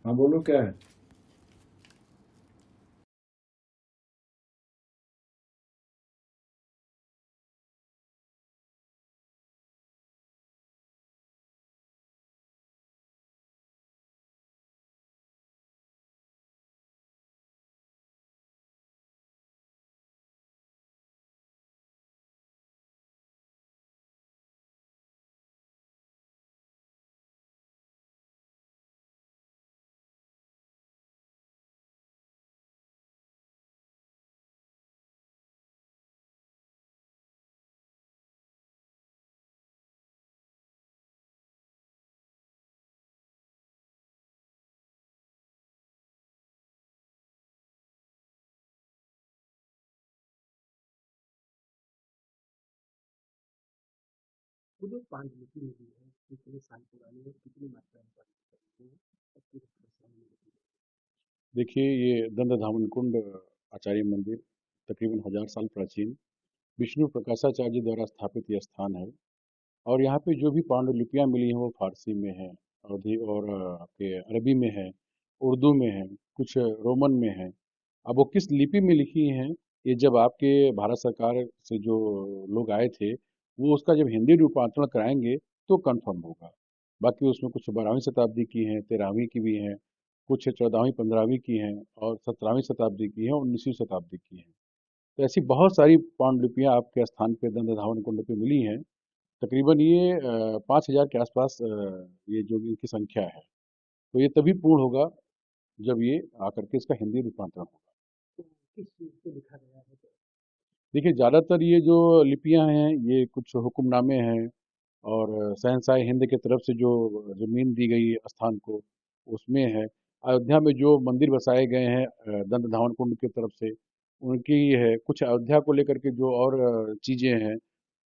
हाँ बोलो क्या है। वो जो पांडुलिपि मिली है कितने साल पुरानी और कितनी मात्रा में पांडुलिपि है और पूरी परेशानी मिली है। देखिए ये दंडधावन कुंड आचार्य मंदिर तकरीबन 1000 साल प्राचीन विष्णु प्रकाशाचार्य द्वारा स्थापित यह स्थान है। और यहाँ पे जो भी पांडुलिपियाँ मिली हैं वो फारसी में है, अवधी और आपके अरबी में है, उर्दू में है, कुछ रोमन में है। अब वो किस लिपि में लिखी हैं, ये जब आपके भारत सरकार से जो लोग आए थे वो उसका जब हिंदी रूपांतरण कराएंगे तो कंफर्म होगा। बाकी उसमें कुछ 12वीं शताब्दी की हैं, 13वीं की भी हैं, कुछ 14वीं 15वीं की हैं और 17वीं शताब्दी की हैं, 19वीं शताब्दी की हैं। तो ऐसी बहुत सारी पांडुलिपियाँ आपके स्थान पे दंडधावन कुंड पे मिली हैं। तकरीबन ये 5000 के आसपास ये जो इनकी संख्या है। तो ये तभी पूर्ण होगा जब ये आकर के इसका हिंदी रूपांतरण होगा। तो किस चीज़ पे लिखा गया है तो देखिए ज़्यादातर ये जो लिपियां हैं ये कुछ हुक्मनामे हैं और शहंशाह हिंद की तरफ से जो जमीन दी गई स्थान को उसमें है। अयोध्या में जो मंदिर बसाए गए हैं दंडधावन कुंड की तरफ से उनकी है। कुछ अयोध्या को लेकर के जो और चीजें हैं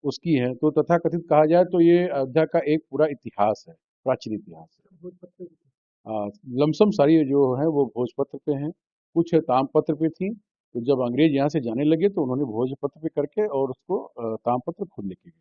उसकी हैं। तो तथाकथित कहा जाए तो ये अयोध्या का एक पूरा इतिहास है, प्राचीन इतिहास है। भोजपत्र लमसम सारी जो है वो भोजपत्र पे हैं, कुछ ताम्रपत्र पे थी। तो जब अंग्रेज यहाँ से जाने लगे तो उन्होंने भोजपत्र पे करके और उसको ताम्रपत्र खुद लेके गए।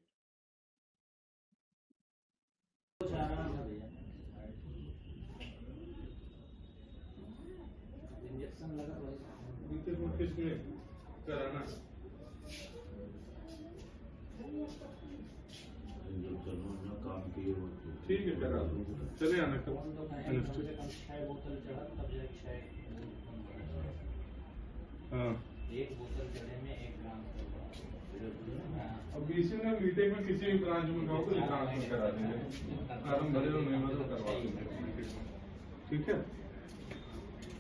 ठीक है करा दूंगा चले आना कल हाँ एक बोतल चढ़े में 1 ग्राम अब इसी में मीटिंग में किसी भी ब्रांच में कहो तो ट्रांसफर करा देंगे। फार्म भरे तो नहीं भरे तो करवा देंगे। ठीक है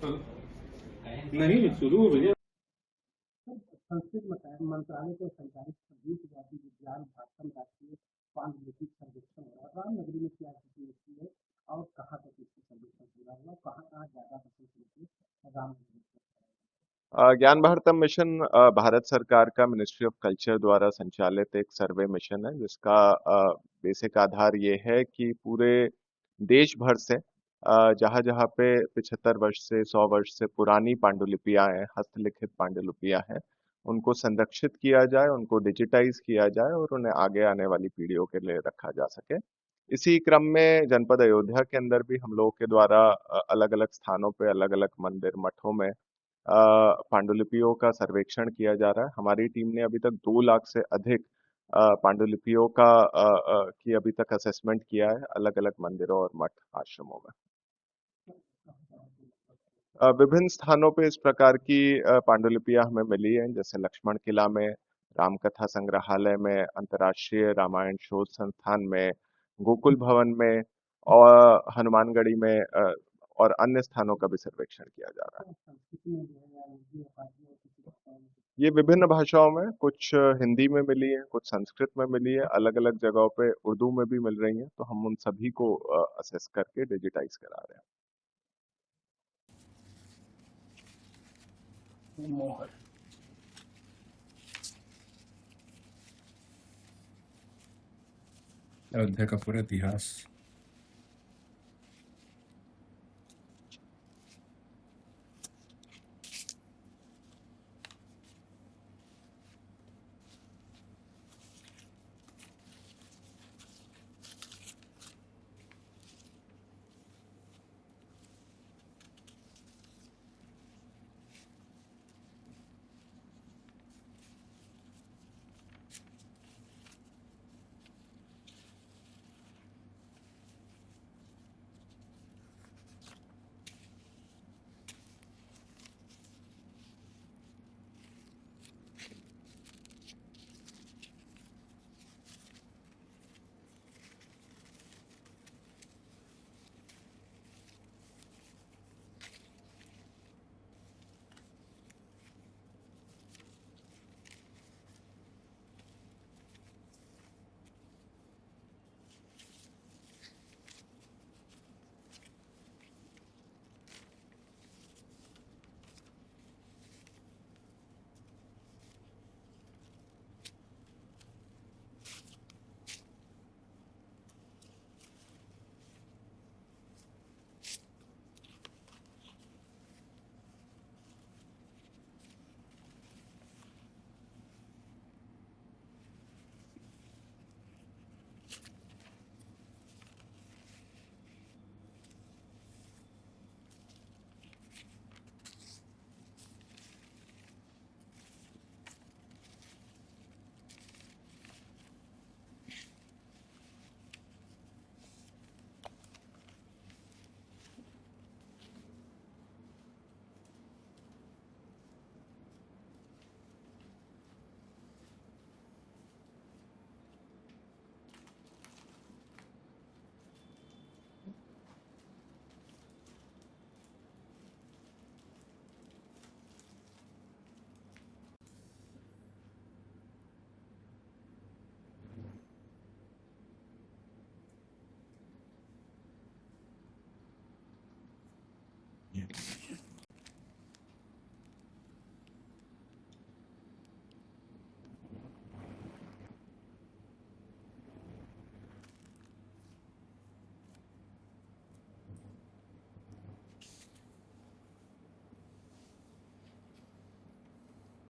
कल नहीं शुरू हो भैया। संस्कृत मंत्रालय के संचालित प्रदेशव्यापी विज्ञान भाषण राष्ट्रीय पांडुलिपि सर्वेक्षण हो रहा है। रामनगरी में क्या स्थिति होती है और कहाँ तक इसका सर्वेक्षण पूरा हुआ, कहाँ कहाँ ज्यादा बसें चलती है रामनगरी में। ज्ञान भारतम मिशन भारत सरकार का मिनिस्ट्री ऑफ कल्चर द्वारा संचालित एक सर्वे मिशन है जिसका बेसिक आधार ये है कि पूरे देश भर से जहाँ जहाँ पे 75 वर्ष से 100 वर्ष से पुरानी पांडुलिपियां हैं, हस्तलिखित पांडुलिपियां हैं, उनको संरक्षित किया जाए, उनको डिजिटाइज किया जाए और उन्हें आगे आने वाली पीढ़ियों के लिए रखा जा सके। इसी क्रम में जनपद अयोध्या के अंदर भी हम लोगों के द्वारा अलग अलग स्थानों पे अलग अलग मंदिर मठों में पांडुलिपियों का सर्वेक्षण किया जा रहा है। हमारी टीम ने अभी तक 2 लाख से अधिक पांडुलिपियों की अभी तक असेसमेंट किया है अलग अलग मंदिरों और मठ आश्रमों में। विभिन्न स्थानों पे इस प्रकार की पांडुलिपियां हमें मिली हैं, जैसे लक्ष्मण किला में, रामकथा संग्रहालय में, अंतर्राष्ट्रीय रामायण शोध संस्थान में, गोकुल भवन में और हनुमानगढ़ी में और अन्य स्थानों का भी सर्वेक्षण किया जा रहा है। संस्कृत में जो है या उर्दू या फारसी और किसी भाषा में। ये विभिन्न भाषाओं में, कुछ हिंदी में मिली है, कुछ संस्कृत में मिली है, अलग अलग जगहों पे उर्दू में भी मिल रही हैं, तो हम उन सभी को असेस करके डिजिटाइज करा रहे हैं। मोहर अयोध्या का पूरा इतिहास